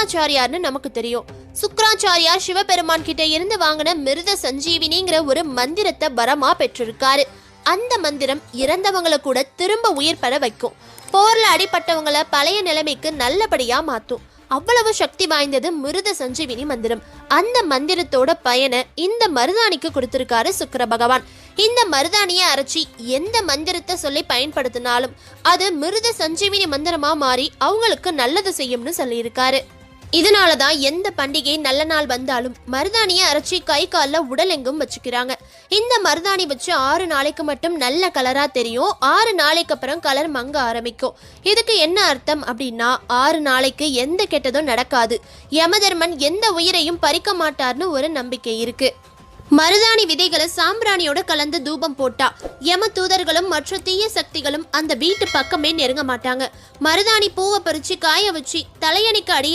சுக்ராச்சாரியார்னு நமக்கு தெரியும். சுக்ராச்சாரியார் சிவபெருமான் கிட்ட இருந்து வாங்கின மிருத சஞ்சீவினிங்கிற ஒரு மந்திரத்தை வரமா பெற்றிருக்காரு. அந்த மந்திரம் இறந்தவங்களை கூட திரும்ப உயிர் பெற வைக்கும். போர்ல அடிப்பட்டவங்களை பழைய நிலைமைக்கு நல்லபடியா மாத்தும். அவ்வளவு சக்தி வாய்ந்தது மிருத சஞ்சீவினி மந்திரம். அந்த மந்திரத்தோட பயனை இந்த மருதாணிக்கு கொடுத்திருக்காரு சுக்கிர பகவான். இந்த மருதாணியை அரைச்சி எந்த மந்திரத்தை சொல்லி பயன்படுத்தினாலும் அது மிருத சஞ்சீவினி மந்திரமா மாறி அவங்களுக்கு நல்லது செய்யும்னு சொல்லியிருக்காரு. இதனாலதான் எந்த பண்டிகை நல்ல நாள் வந்தாலும் மருதாணியை அரைச்சி கை காலில் உடலெங்கும் வச்சுக்கிறாங்க. இந்த மருதாணி வச்சு 6 நாளைக்கு மட்டும் நல்ல கலரா தெரியும். 6 நாளைக்கு அப்புறம் கலர் மங்க ஆரம்பிக்கும். இதுக்கு என்ன அர்த்தம் அப்படின்னா 6 நாளைக்கு எந்த கெட்டதும் நடக்காது, யமதர்மன் எந்த உயிரையும் பறிக்க மாட்டார்னு ஒரு நம்பிக்கை இருக்கு. மருதாணி விதைகளை சாம்பிராணியோட கலந்து தூபம் போட்டா யம தூதர்களும் மற்ற தீய சக்திகளும் அந்த வீட்டு பக்கமே நெருங்க மாட்டாங்க. மருதாணி பூவை பறிச்சு காய வச்சு தலையணிக்கு அடியில